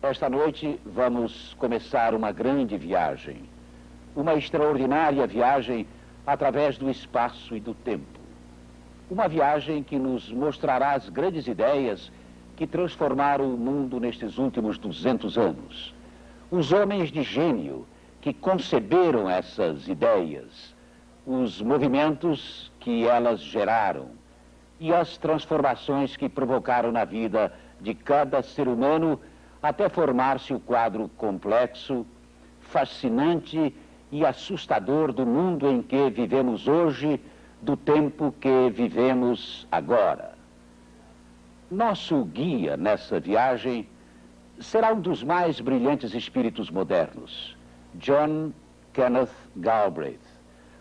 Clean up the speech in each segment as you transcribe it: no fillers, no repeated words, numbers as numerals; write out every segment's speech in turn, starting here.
Esta noite vamos começar uma grande viagem, uma extraordinária viagem através do espaço e do tempo. Uma viagem que nos mostrará as grandes ideias que transformaram o mundo nestes últimos 200 anos. Os homens de gênio que conceberam essas ideias, os movimentos que elas geraram e as transformações que provocaram na vida de cada ser humano até formar-se o quadro complexo, fascinante e assustador do mundo em que vivemos hoje, do tempo que vivemos agora. Nosso guia nessa viagem será um dos mais brilhantes espíritos modernos, John Kenneth Galbraith,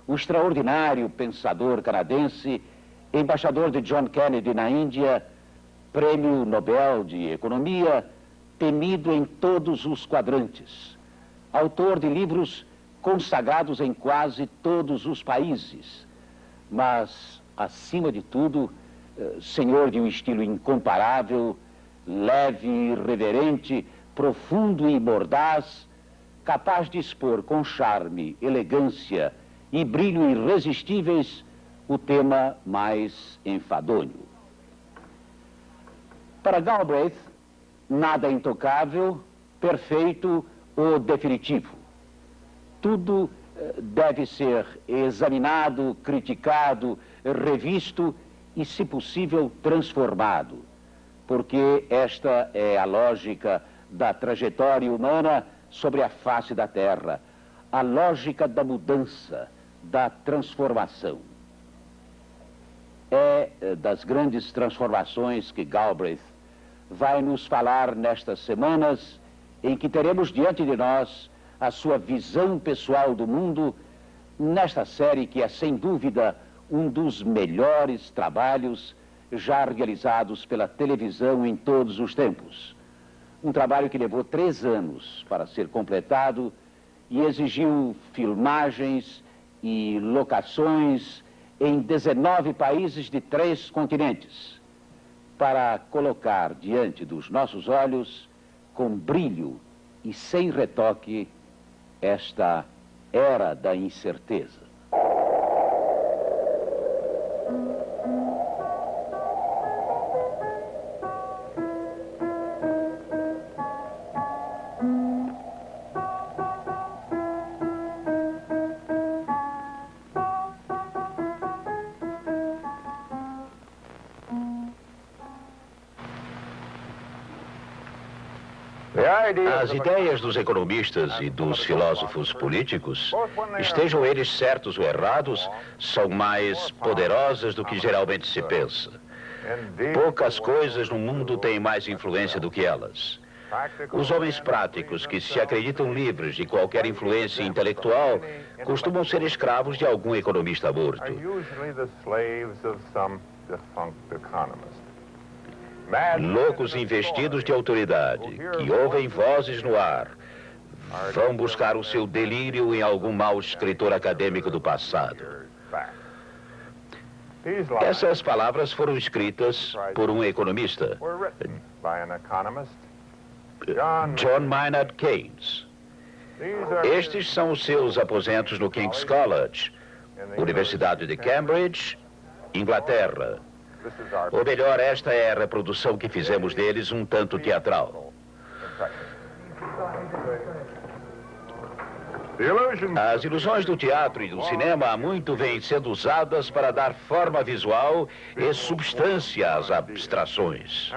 o extraordinário pensador canadense, embaixador de John Kennedy na Índia, Prêmio Nobel de Economia, temido em todos os quadrantes, autor de livros consagrados em quase todos os países, mas, acima de tudo, senhor de um estilo incomparável, leve e irreverente, profundo e mordaz, capaz de expor com charme, elegância e brilho irresistíveis o tema mais enfadonho. Para Galbraith, nada é intocável, perfeito ou definitivo. Tudo deve ser examinado, criticado, revisto e, se possível, transformado, porque esta é a lógica da trajetória humana sobre a face da Terra, a lógica da mudança, da transformação. É das grandes transformações que Galbraith vai nos falar nestas semanas, em que teremos diante de nós a sua visão pessoal do mundo, nesta série que é, sem dúvida, um dos melhores trabalhos já realizados pela televisão em todos os tempos. Um trabalho que levou 3 anos para ser completado e exigiu filmagens e locações em 19 países de 3 continentes, para colocar diante dos nossos olhos, com brilho e sem retoque, esta era da incerteza. As ideias dos economistas e dos filósofos políticos, estejam eles certos ou errados, são mais poderosas do que geralmente se pensa. Poucas coisas no mundo têm mais influência do que elas. Os homens práticos que se acreditam livres de qualquer influência intelectual costumam ser escravos de algum economista morto. Loucos investidos de autoridade, que ouvem vozes no ar, vão buscar o seu delírio em algum mau escritor acadêmico do passado. Essas palavras foram escritas por um economista, John Maynard Keynes. Estes são os seus aposentos no King's College, Universidade de Cambridge, Inglaterra. Ou melhor, esta é a reprodução que fizemos deles um tanto teatral. As ilusões do teatro e do cinema há muito vêm sendo usadas para dar forma visual e substância às abstrações.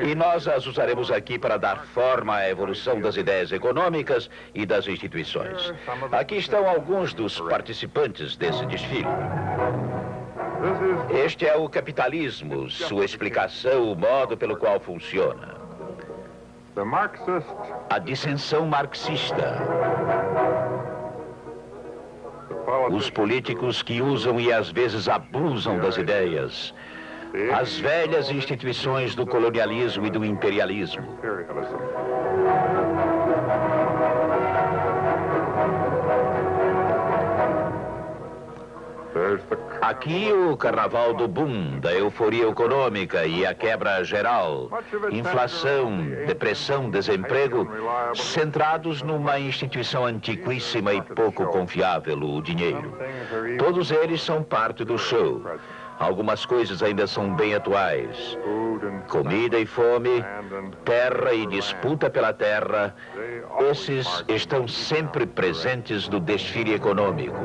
E nós as usaremos aqui para dar forma à evolução das ideias econômicas e das instituições. Aqui estão alguns dos participantes desse desfile. Este é o capitalismo, sua explicação, o modo pelo qual funciona. A dissensão marxista. Os políticos que usam e às vezes abusam das ideias. As velhas instituições do colonialismo e do imperialismo. Aqui o carnaval do boom, da euforia econômica e a quebra geral, inflação, depressão, desemprego, centrados numa instituição antiquíssima e pouco confiável, o dinheiro. Todos eles são parte do show. Algumas coisas ainda são bem atuais. Comida e fome, terra e disputa pela terra, esses estão sempre presentes no desfile econômico.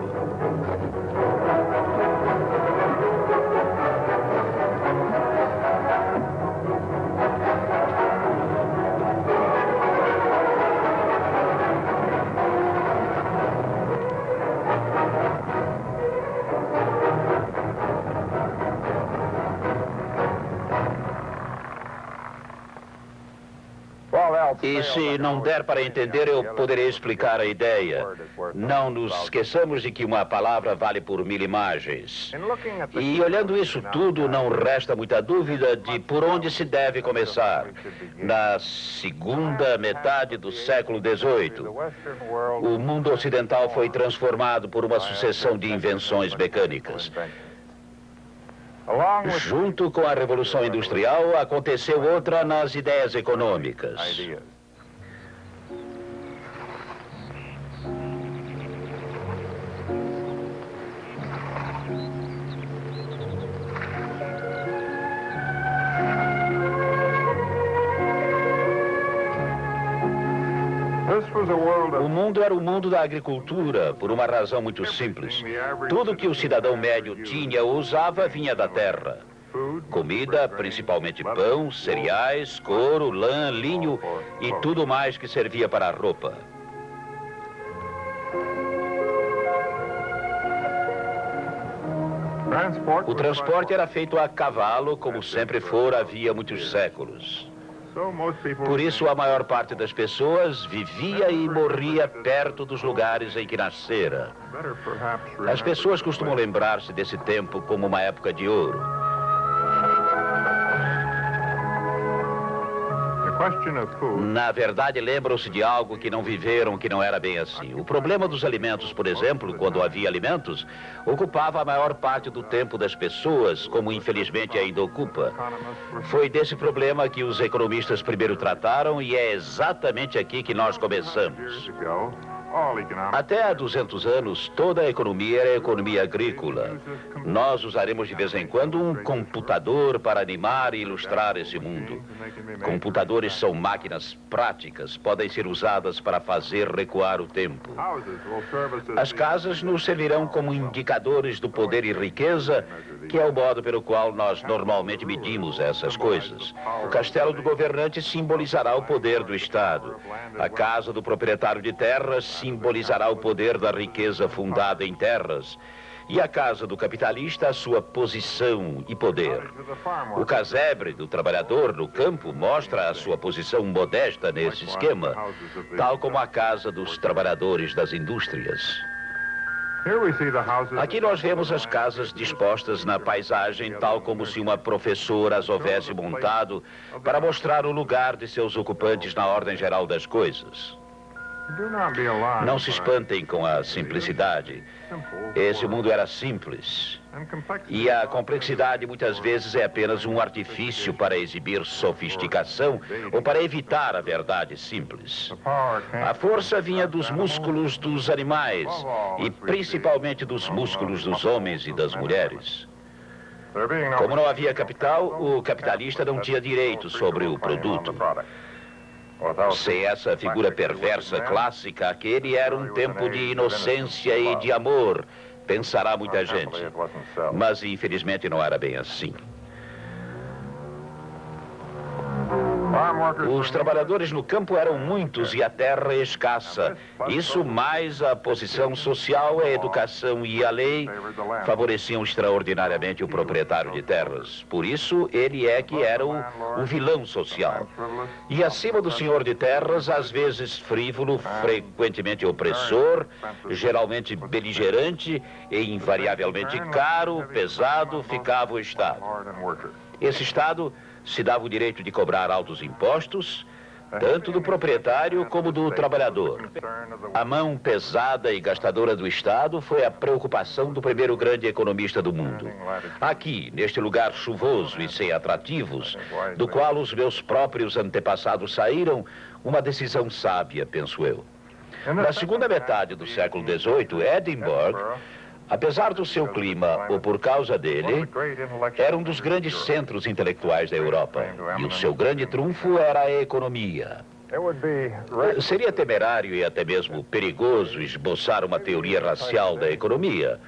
E se não der para entender, eu poderei explicar a ideia. Não nos esqueçamos de que uma palavra vale por 1000 imagens. E olhando isso tudo, não resta muita dúvida de por onde se deve começar. Na segunda metade do século XVIII, o mundo ocidental foi transformado por uma sucessão de invenções mecânicas. Junto com a Revolução Industrial, aconteceu outra nas ideias econômicas. O mundo era o mundo da agricultura, por uma razão muito simples. Tudo que o cidadão médio tinha ou usava vinha da terra. Comida, principalmente pão, cereais, couro, lã, linho e tudo mais que servia para a roupa. O transporte era feito a cavalo, como sempre fora havia muitos séculos. Por isso, a maior parte das pessoas vivia e morria perto dos lugares em que nascera. As pessoas costumam lembrar-se desse tempo como uma época de ouro. Na verdade, lembram-se de algo que não viveram, que não era bem assim. O problema dos alimentos, por exemplo, quando havia alimentos, ocupava a maior parte do tempo das pessoas, como infelizmente ainda ocupa. Foi desse problema que os economistas primeiro trataram e é exatamente aqui que nós começamos. Até há 200 anos, toda a economia era economia agrícola. Nós usaremos de vez em quando um computador para animar e ilustrar esse mundo. Computadores são máquinas práticas, podem ser usadas para fazer recuar o tempo. As casas nos servirão como indicadores do poder e riqueza, que é o modo pelo qual nós normalmente medimos essas coisas. O castelo do governante simbolizará o poder do Estado. A casa do proprietário de terras simbolizará o poder da riqueza fundada em terras. E a casa do capitalista, a sua posição e poder. O casebre do trabalhador no campo mostra a sua posição modesta nesse esquema, tal como a casa dos trabalhadores das indústrias. Aqui nós vemos as casas dispostas na paisagem, tal como se uma professora as houvesse montado para mostrar o lugar de seus ocupantes na ordem geral das coisas. Não se espantem com a simplicidade. Esse mundo era simples. E a complexidade muitas vezes é apenas um artifício para exibir sofisticação ou para evitar a verdade simples. A força vinha dos músculos dos animais e principalmente dos músculos dos homens e das mulheres. Como não havia capital, o capitalista não tinha direito sobre o produto. Sem essa figura perversa clássica, aquele era um tempo de inocência e de amor, pensará muita gente. Mas, infelizmente, não era bem assim. Os trabalhadores no campo eram muitos e a terra escassa. Isso mais a posição social, a educação e a lei favoreciam extraordinariamente o proprietário de terras. Por isso, ele é que era o vilão social. E acima do senhor de terras, às vezes frívolo, frequentemente opressor, geralmente beligerante e invariavelmente caro, pesado, ficava o Estado. Esse Estado se dava o direito de cobrar altos impostos, tanto do proprietário como do trabalhador. A mão pesada e gastadora do Estado foi a preocupação do primeiro grande economista do mundo. Aqui, neste lugar chuvoso e sem atrativos, do qual os meus próprios antepassados saíram, uma decisão sábia, penso eu. Na segunda metade do século XVIII, Edimburgo, apesar do seu clima ou por causa dele, era um dos grandes centros intelectuais da Europa. E o seu grande trunfo era a economia. Seria temerário e até mesmo perigoso esboçar uma teoria racial da economia.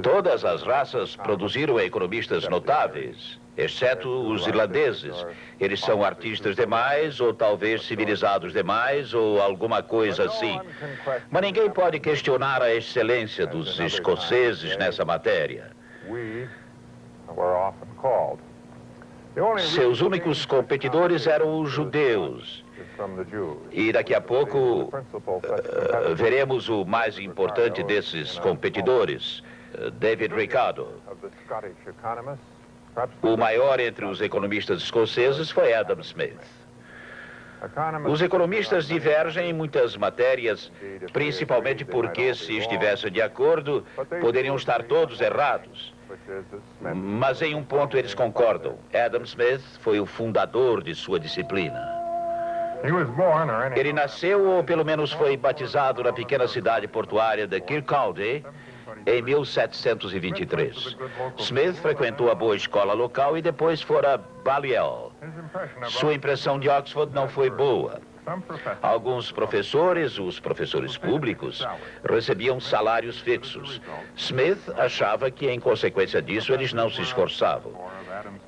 Todas as raças produziram economistas notáveis, exceto os irlandeses. Eles são artistas demais, ou talvez civilizados demais, ou alguma coisa assim. Mas ninguém pode questionar a excelência dos escoceses nessa matéria. Seus únicos competidores eram os judeus. E daqui a pouco veremos o mais importante desses competidores, David Ricardo. O maior entre os economistas escoceses foi Adam Smith. Os economistas divergem em muitas matérias, principalmente porque, se estivessem de acordo, poderiam estar todos errados. Mas em um ponto eles concordam. Adam Smith foi o fundador de sua disciplina. Ele nasceu, ou pelo menos foi batizado, na pequena cidade portuária de Kirkcaldy, em 1723. Smith frequentou a boa escola local e depois fora a Balliol. Sua impressão de Oxford não foi boa. Alguns professores, os professores públicos, recebiam salários fixos. Smith achava que, em consequência disso, eles não se esforçavam.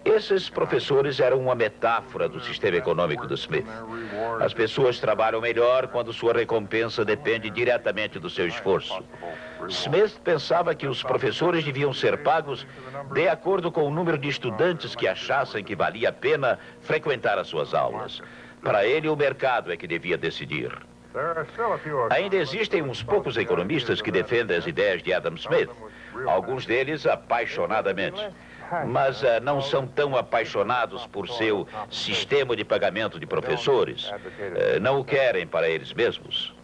Esses professores eram uma metáfora do sistema econômico do Smith. As pessoas trabalham melhor quando sua recompensa depende diretamente do seu esforço. Smith pensava que os professores deviam ser pagos de acordo com o número de estudantes que achassem que valia a pena frequentar as suas aulas. Para ele, o mercado é que devia decidir. Ainda existem uns poucos economistas que defendem as ideias de Adam Smith, alguns deles apaixonadamente. Mas não são tão apaixonados por seu sistema de pagamento de professores. Não o querem para eles mesmos.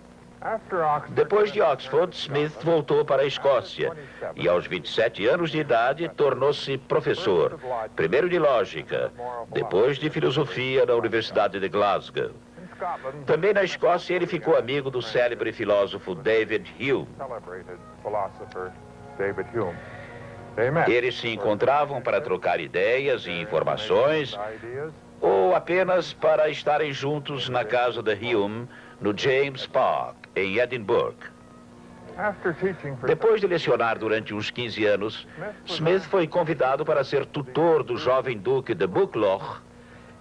Depois de Oxford, Smith voltou para a Escócia e, aos 27 anos de idade, tornou-se professor, primeiro de lógica, depois de filosofia na Universidade de Glasgow. Também na Escócia, ele ficou amigo do célebre filósofo David Hume. Eles se encontravam para trocar ideias e informações, ou apenas para estarem juntos na casa de Hume, no James Park, em Edimburgo. Depois de lecionar durante uns 15 anos, Smith foi convidado para ser tutor do jovem duque de Buccleuch,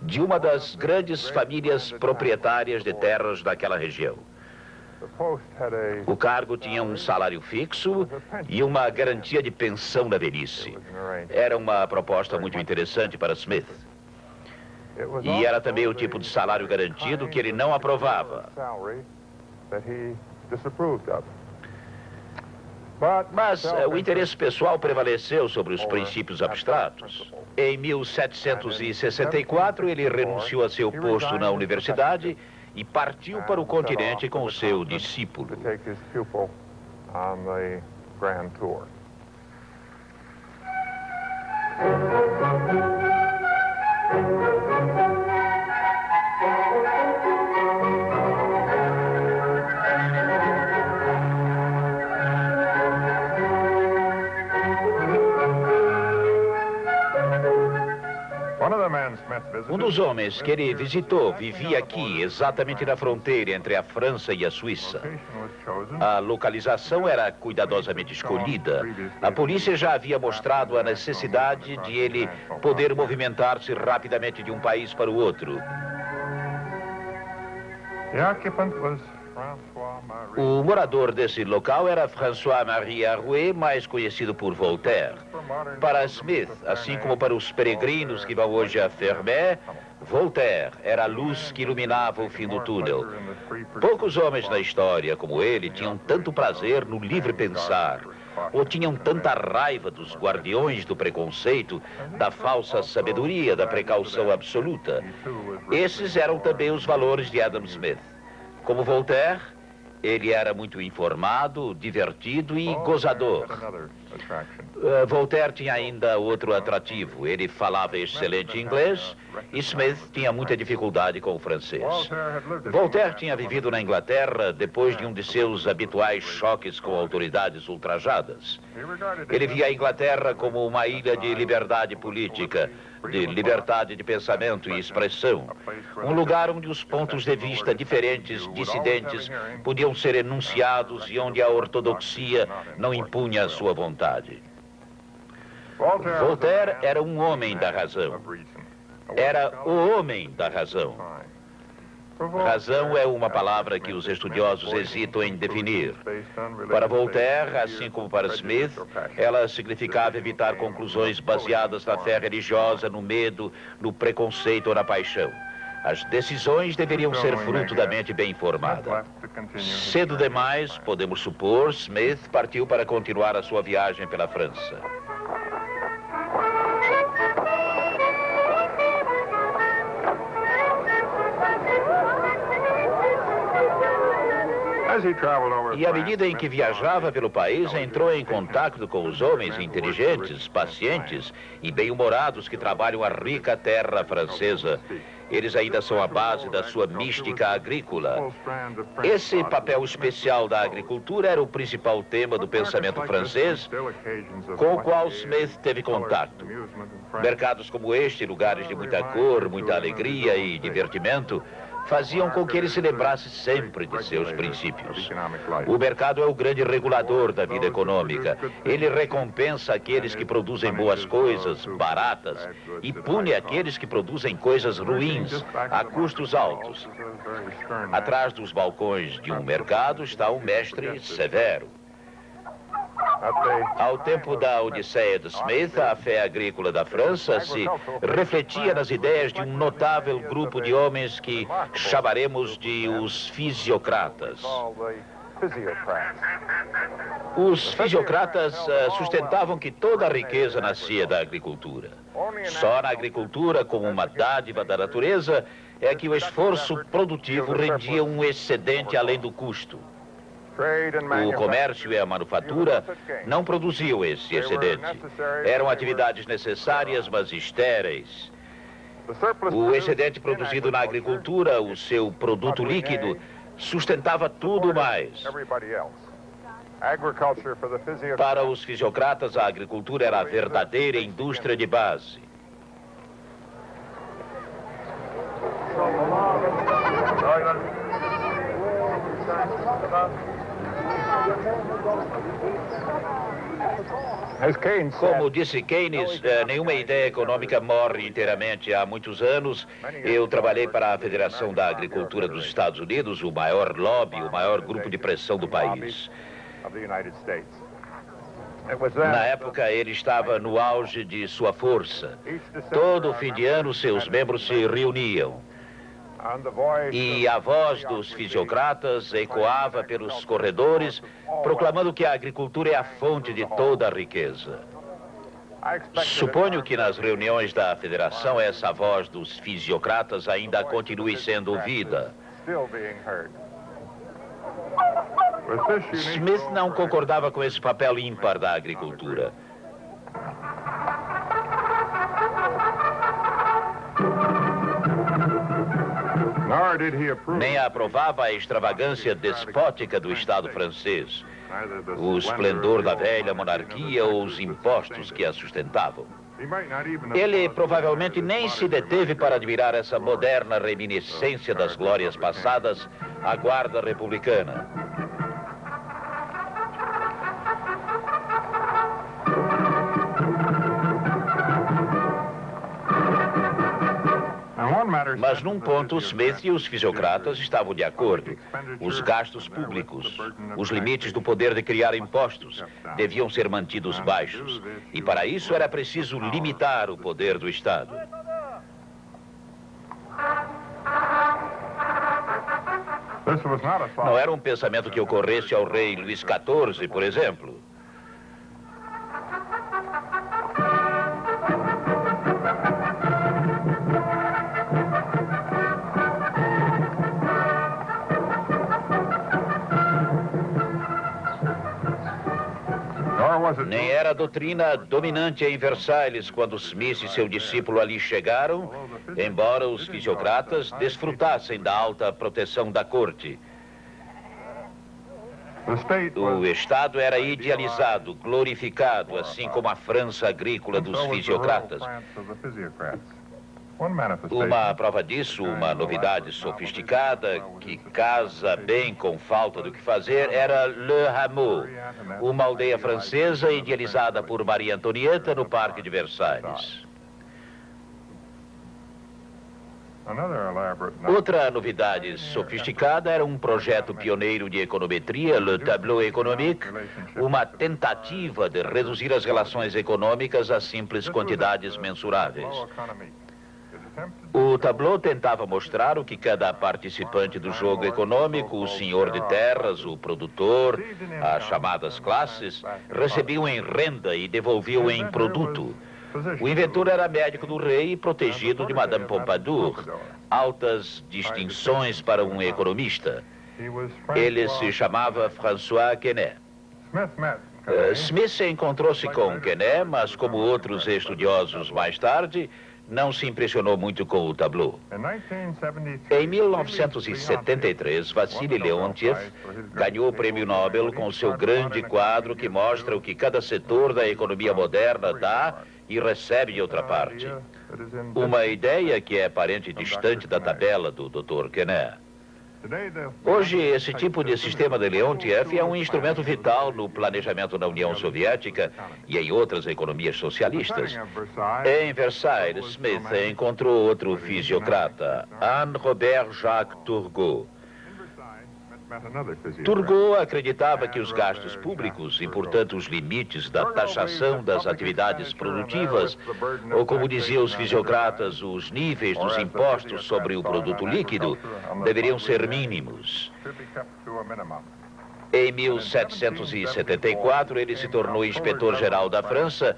de uma das grandes famílias proprietárias de terras daquela região. O cargo tinha um salário fixo e uma garantia de pensão na velhice. Era uma proposta muito interessante para Smith. E era também o tipo de salário garantido que ele não aprovava. Mas o interesse pessoal prevaleceu sobre os princípios abstratos. Em 1764, ele renunciou a seu posto na universidade e partiu para o continente com o seu discípulo. Um dos homens que ele visitou vivia aqui, exatamente na fronteira entre a França e a Suíça. A localização era cuidadosamente escolhida. A polícia já havia mostrado a necessidade de ele poder movimentar-se rapidamente de um país para o outro. O morador desse local era François-Marie Arouet, mais conhecido por Voltaire. Para Smith, assim como para os peregrinos que vão hoje a Fermé, Voltaire era a luz que iluminava o fim do túnel. Poucos homens na história, como ele, tinham tanto prazer no livre pensar, ou tinham tanta raiva dos guardiões do preconceito, da falsa sabedoria, da precaução absoluta. Esses eram também os valores de Adam Smith. Como Voltaire, ele era muito informado, divertido e gozador. Voltaire tinha ainda outro atrativo. Ele falava excelente inglês e Smith tinha muita dificuldade com o francês. Voltaire tinha vivido na Inglaterra depois de um de seus habituais choques com autoridades ultrajadas. Ele via a Inglaterra como uma ilha de liberdade política, de liberdade de pensamento e expressão. Um lugar onde os pontos de vista diferentes, dissidentes, podiam ser enunciados e onde a ortodoxia não impunha a sua vontade. Voltaire era um homem da razão. Era o homem da razão. Razão é uma palavra que os estudiosos hesitam em definir. Para Voltaire, assim como para Smith, ela significava evitar conclusões baseadas na fé religiosa, no medo, no preconceito ou na paixão. As decisões deveriam ser fruto da mente bem informada. Cedo demais, podemos supor, Smith partiu para continuar a sua viagem pela França. E à medida em que viajava pelo país, entrou em contato com os homens inteligentes, pacientes e bem-humorados que trabalham a rica terra francesa. Eles ainda são a base da sua mística agrícola. Esse papel especial da agricultura era o principal tema do pensamento francês, com o qual Smith teve contato. Mercados como este, lugares de muita cor, muita alegria e divertimento, faziam com que ele se lembrasse sempre de seus princípios. O mercado é o grande regulador da vida econômica. Ele recompensa aqueles que produzem boas coisas, baratas, e pune aqueles que produzem coisas ruins, a custos altos. Atrás dos balcões de um mercado está um mestre severo. Ao tempo da Odisseia de Smith, a fé agrícola da França se refletia nas ideias de um notável grupo de homens que chamaremos de os fisiocratas. Os fisiocratas sustentavam que toda a riqueza nascia da agricultura. Só na agricultura, como uma dádiva da natureza, é que o esforço produtivo rendia um excedente além do custo. O comércio e a manufatura não produziam esse excedente. Eram atividades necessárias, mas estéreis. O excedente produzido na agricultura, o seu produto líquido, sustentava tudo mais. Para os fisiocratas, a agricultura era a verdadeira indústria de base. Como disse Keynes, nenhuma ideia econômica morre inteiramente. Há muitos anos, eu trabalhei para a Federação da Agricultura dos Estados Unidos, o maior lobby, o maior grupo de pressão do país. Na época, ele estava no auge de sua força. Todo fim de ano, seus membros se reuniam. E a voz dos fisiocratas ecoava pelos corredores, proclamando que a agricultura é a fonte de toda a riqueza. Suponho que nas reuniões da federação essa voz dos fisiocratas ainda continue sendo ouvida. Smith não concordava com esse papel ímpar da agricultura. Nem aprovava a extravagância despótica do Estado francês, o esplendor da velha monarquia ou os impostos que a sustentavam. Ele provavelmente nem se deteve para admirar essa moderna reminiscência das glórias passadas, a Guarda Republicana. Mas num ponto, Smith e os fisiocratas estavam de acordo. Os gastos públicos, os limites do poder de criar impostos, deviam ser mantidos baixos. E para isso era preciso limitar o poder do Estado. Não era um pensamento que ocorresse ao rei Luís XIV, por exemplo. Nem era a doutrina dominante em Versalhes quando Smith e seu discípulo ali chegaram, embora os fisiocratas desfrutassem da alta proteção da corte. O Estado era idealizado, glorificado, assim como a França agrícola dos fisiocratas. Uma prova disso, uma novidade sofisticada, que casa bem com falta do que fazer, era Le Hameau, uma aldeia francesa idealizada por Maria Antonieta no Parque de Versalhes. Outra novidade sofisticada era um projeto pioneiro de econometria, Le Tableau Économique, uma tentativa de reduzir as relações econômicas a simples quantidades mensuráveis. O tableau tentava mostrar o que cada participante do jogo econômico, o senhor de terras, o produtor, as chamadas classes, recebiam em renda e devolviam em produto. O inventor era médico do rei e protegido de Madame Pompadour. Altas distinções para um economista. Ele se chamava François Quesnay. Smith encontrou-se com Quesnay, mas como outros estudiosos mais tarde, não se impressionou muito com o tableau. Em 1973, Vassili Leontiev ganhou o Prêmio Nobel com seu grande quadro que mostra o que cada setor da economia moderna dá e recebe de outra parte. Uma ideia que é parente distante da tabela do Dr. Quesnay. Hoje, esse tipo de sistema de Leontiev é um instrumento vital no planejamento da União Soviética e em outras economias socialistas. Em Versailles, Smith encontrou outro fisiocrata, Anne-Robert Jacques Turgot. Turgot acreditava que os gastos públicos e, portanto, os limites da taxação das atividades produtivas, ou como diziam os fisiocratas, os níveis dos impostos sobre o produto líquido, deveriam ser mínimos. Em 1774, ele se tornou inspetor-geral da França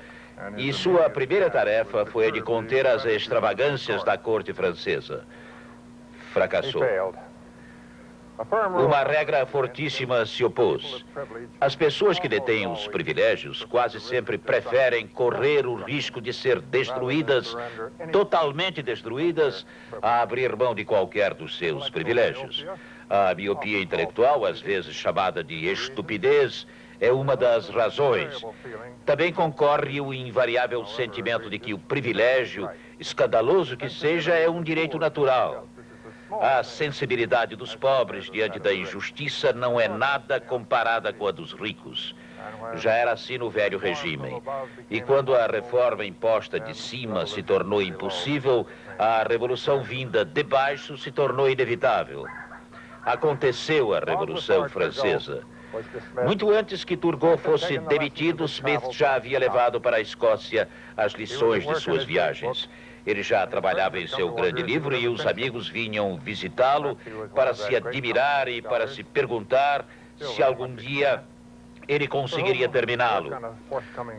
e sua primeira tarefa foi a de conter as extravagâncias da corte francesa. Fracassou. Uma regra fortíssima se opôs. As pessoas que detêm os privilégios quase sempre preferem correr o risco de ser destruídas, totalmente destruídas, a abrir mão de qualquer dos seus privilégios. A miopia intelectual, às vezes chamada de estupidez, é uma das razões. Também concorre o invariável sentimento de que o privilégio, escandaloso que seja, é um direito natural. A sensibilidade dos pobres diante da injustiça não é nada comparada com a dos ricos. Já era assim no velho regime. E quando a reforma imposta de cima se tornou impossível, a revolução vinda de baixo se tornou inevitável. Aconteceu a Revolução Francesa. Muito antes que Turgot fosse demitido, Smith já havia levado para a Escócia as lições de suas viagens. Ele já trabalhava em seu grande livro e os amigos vinham visitá-lo para se admirar e para se perguntar se algum dia ele conseguiria terminá-lo.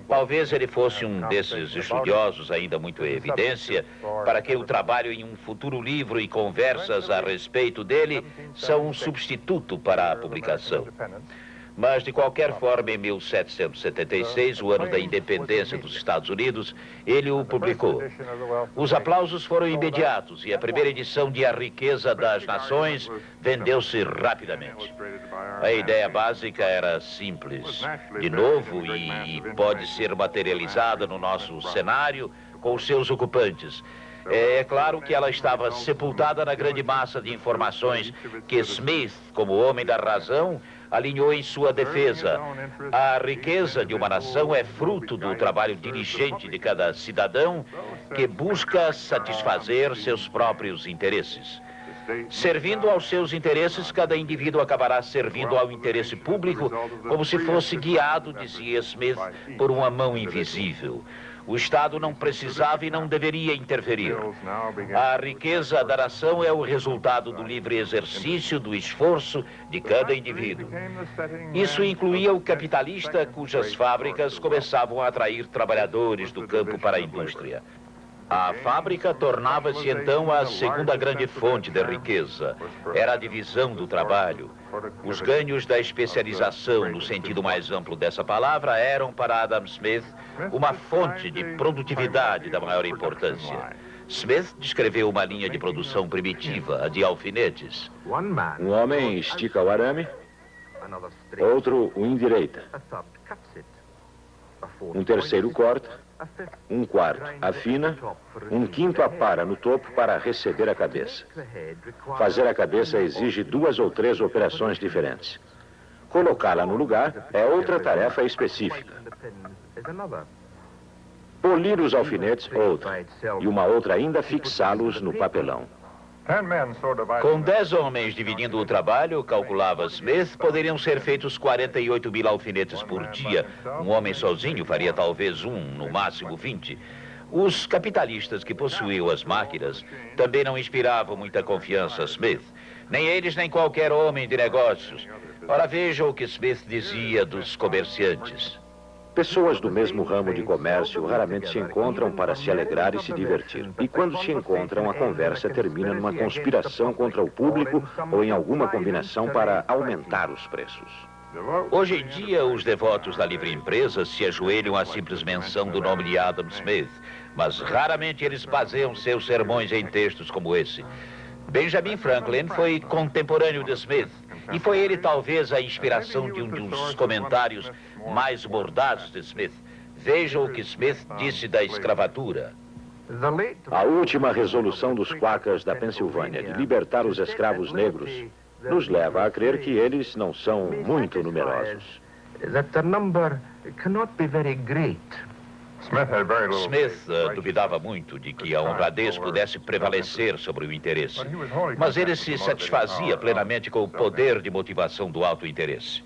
Talvez ele fosse um desses estudiosos ainda muito em evidência, para que o trabalho em um futuro livro e conversas a respeito dele são um substituto para a publicação. Mas, de qualquer forma, em 1776, o ano da independência dos Estados Unidos, ele o publicou. Os aplausos foram imediatos e a primeira edição de A Riqueza das Nações vendeu-se rapidamente. A ideia básica era simples, de novo, e pode ser materializada no nosso cenário com os seus ocupantes. É claro que ela estava sepultada na grande massa de informações que Smith, como homem da razão, alinhou em sua defesa. A riqueza de uma nação é fruto do trabalho diligente de cada cidadão que busca satisfazer seus próprios interesses. Servindo aos seus interesses, cada indivíduo acabará servindo ao interesse público, como se fosse guiado, dizia Smith, por uma mão invisível. O Estado não precisava e não deveria interferir. A riqueza da nação é o resultado do livre exercício do esforço de cada indivíduo. Isso incluía o capitalista, cujas fábricas começavam a atrair trabalhadores do campo para a indústria. A fábrica tornava-se então a segunda grande fonte de riqueza. Era a divisão do trabalho. Os ganhos da especialização, no sentido mais amplo dessa palavra, eram para Adam Smith uma fonte de produtividade da maior importância. Smith descreveu uma linha de produção primitiva, a de alfinetes. Um homem estica o arame, outro o endireita. Um terceiro corta, um quarto afina, um quinto apara no topo para receber a cabeça. Fazer a cabeça exige 2 ou 3 operações diferentes. Colocá-la no lugar é outra tarefa específica. Polir os alfinetes, outra. E uma outra ainda, fixá-los no papelão. Com 10 homens dividindo o trabalho, calculava Smith, poderiam ser feitos 48.000 alfinetes por dia. Um homem sozinho faria talvez no máximo 20. Os capitalistas que possuíam as máquinas também não inspiravam muita confiança a Smith. Nem eles, nem qualquer homem de negócios. Ora, vejam o que Smith dizia dos comerciantes. Pessoas do mesmo ramo de comércio raramente se encontram para se alegrar e se divertir. E quando se encontram, a conversa termina numa conspiração contra o público ou em alguma combinação para aumentar os preços. Hoje em dia, os devotos da livre empresa se ajoelham à simples menção do nome de Adam Smith, mas raramente eles baseiam seus sermões em textos como esse. Benjamin Franklin foi contemporâneo de Smith, e foi ele talvez a inspiração de um dos comentários mais mordazes de Smith. Vejam o que Smith disse da escravatura. A última resolução dos Quakers da Pensilvânia de libertar os escravos negros nos leva a crer que eles não são muito numerosos. Smith duvidava muito de que a honradez pudesse prevalecer sobre o interesse, mas ele se satisfazia plenamente com o poder de motivação do auto-interesse.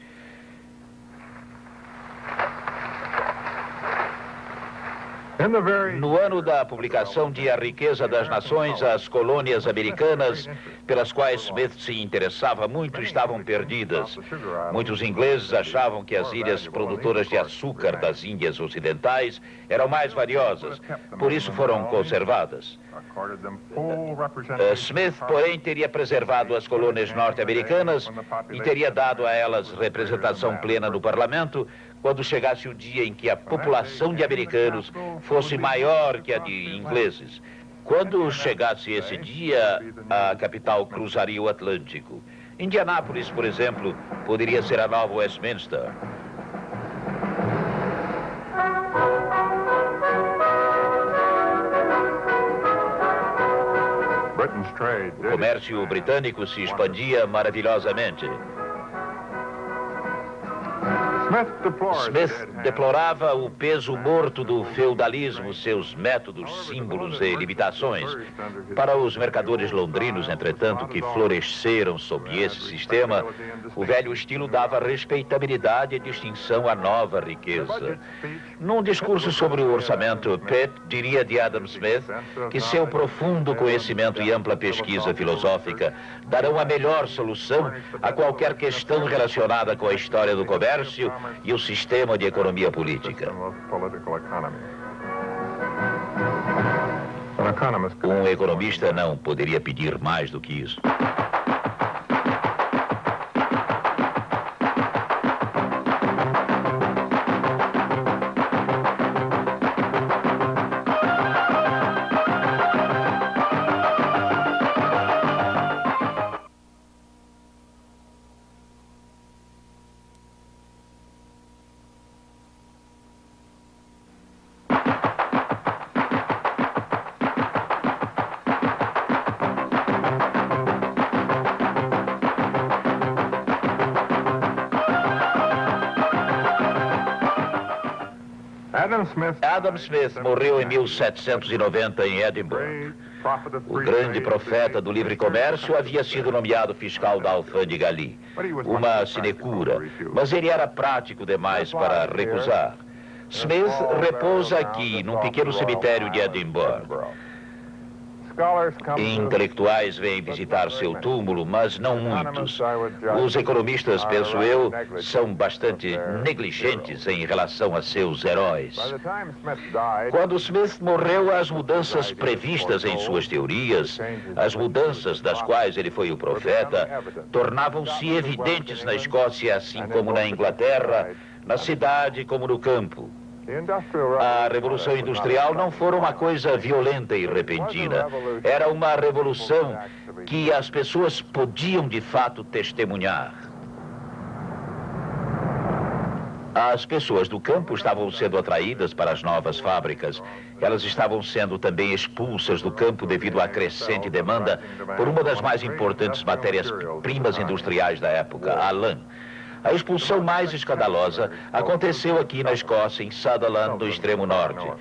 No ano da publicação de A Riqueza das Nações, as colônias americanas, pelas quais Smith se interessava muito, estavam perdidas. Muitos ingleses achavam que as ilhas produtoras de açúcar das Índias Ocidentais eram mais valiosas, por isso foram conservadas. Smith, porém, teria preservado as colônias norte-americanas e teria dado a elas representação plena no parlamento quando chegasse o dia em que a população de americanos fosse maior que a de ingleses. Quando chegasse esse dia, a capital cruzaria o Atlântico. Indianápolis, por exemplo, poderia ser a nova Westminster. O comércio britânico se expandia maravilhosamente. Smith deplorava o peso morto do feudalismo, seus métodos, símbolos e limitações. Para os mercadores londrinos, entretanto, que floresceram sob esse sistema, o velho estilo dava respeitabilidade e distinção à nova riqueza. Num discurso sobre o orçamento, Pitt diria de Adam Smith que seu profundo conhecimento e ampla pesquisa filosófica darão a melhor solução a qualquer questão relacionada com a história do comércio e o sistema de economia política. Um economista não poderia pedir mais do que isso. Adam Smith morreu em 1790 em Edimburgo. O grande profeta do livre comércio havia sido nomeado fiscal da alfândega ali, uma sinecura, mas ele era prático demais para recusar. Smith repousa aqui, num pequeno cemitério de Edimburgo. Intelectuais vêm visitar seu túmulo, mas não muitos. Os economistas, penso eu, são bastante negligentes em relação a seus heróis. Quando Smith morreu, as mudanças previstas em suas teorias, as mudanças das quais ele foi o profeta, tornavam-se evidentes na Escócia, assim como na Inglaterra, na cidade como no campo. A Revolução Industrial não foi uma coisa violenta e repentina. Era uma revolução que as pessoas podiam, de fato, testemunhar. As pessoas do campo estavam sendo atraídas para as novas fábricas. Elas estavam sendo também expulsas do campo devido à crescente demanda por uma das mais importantes matérias-primas industriais da época, a lã. A expulsão mais escandalosa aconteceu aqui na Escócia, em Sutherland, no extremo norte.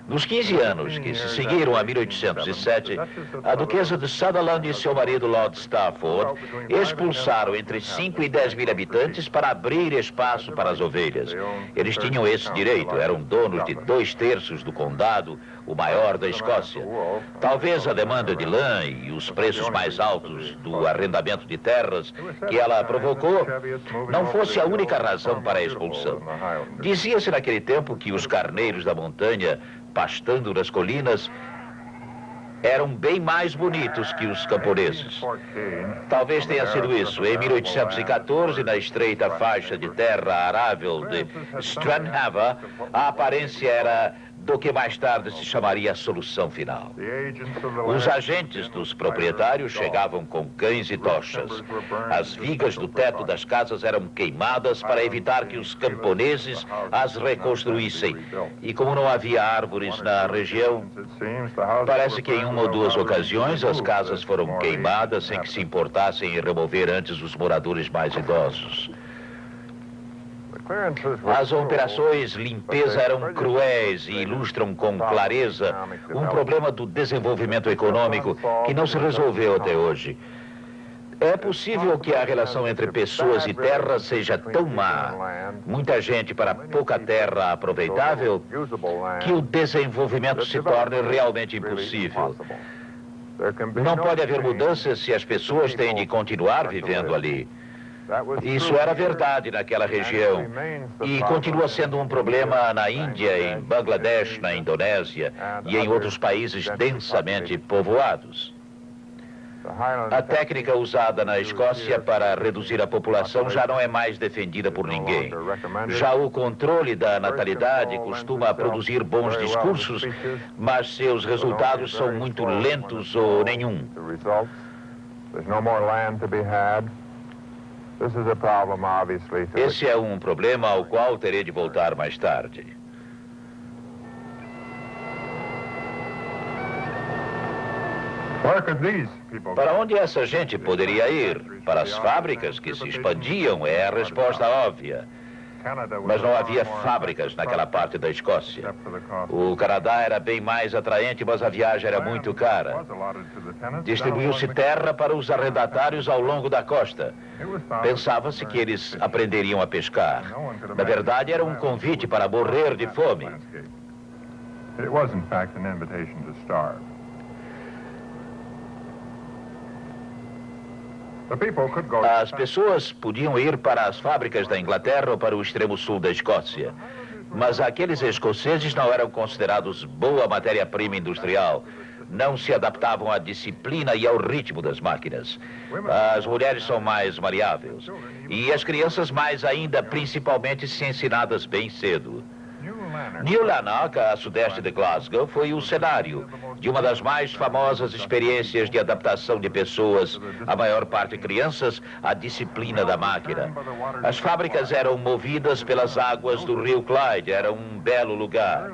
Nos 15 anos que se seguiram a 1807, a duquesa de Sutherland e seu marido Lord Stafford expulsaram entre 5 e 10 mil habitantes para abrir espaço para as ovelhas. Eles tinham esse direito, eram donos de 2/3 do condado, o maior da Escócia. Talvez a demanda de lã e os preços mais altos do arrendamento de terras que ela provocou não fosse a única razão para a expulsão. Dizia-se naquele tempo que os carneiros da montanha, pastando nas colinas, eram bem mais bonitos que os camponeses. Talvez tenha sido isso. Em 1814, na estreita faixa de terra arável de Stranraer, a aparência era do que mais tarde se chamaria a solução final. Os agentes dos proprietários chegavam com cães e tochas. As vigas do teto das casas eram queimadas para evitar que os camponeses as reconstruíssem. E como não havia árvores na região, parece que em uma ou duas ocasiões as casas foram queimadas sem que se importassem em remover antes os moradores mais idosos. As operações limpeza eram cruéis e ilustram com clareza um problema do desenvolvimento econômico que não se resolveu até hoje. É possível que a relação entre pessoas e terra seja tão má, muita gente para pouca terra aproveitável, que o desenvolvimento se torne realmente impossível. Não pode haver mudanças se as pessoas têm de continuar vivendo ali. Isso era verdade naquela região e continua sendo um problema na Índia, em Bangladesh, na Indonésia e em outros países densamente povoados. A técnica usada na Escócia para reduzir a população já não é mais defendida por ninguém. Já o controle da natalidade costuma produzir bons discursos, mas seus resultados são muito lentos ou nenhum. Esse é um problema ao qual terei de voltar mais tarde. Para onde essa gente poderia ir? Para as fábricas que se expandiam, é a resposta óbvia. Mas não havia fábricas naquela parte da Escócia. O Canadá era bem mais atraente, mas a viagem era muito cara. Distribuiu-se terra para os arrendatários ao longo da costa. Pensava-se que eles aprenderiam a pescar. Na verdade, era um convite para morrer de fome. As pessoas podiam ir para as fábricas da Inglaterra ou para o extremo sul da Escócia. Mas aqueles escoceses não eram considerados boa matéria-prima industrial. Não se adaptavam à disciplina e ao ritmo das máquinas. As mulheres são mais maleáveis. E as crianças mais ainda, principalmente se ensinadas bem cedo. New Lanark, a sudeste de Glasgow, foi o cenário de uma das mais famosas experiências de adaptação de pessoas, a maior parte crianças, à disciplina da máquina. As fábricas eram movidas pelas águas do rio Clyde, era um belo lugar.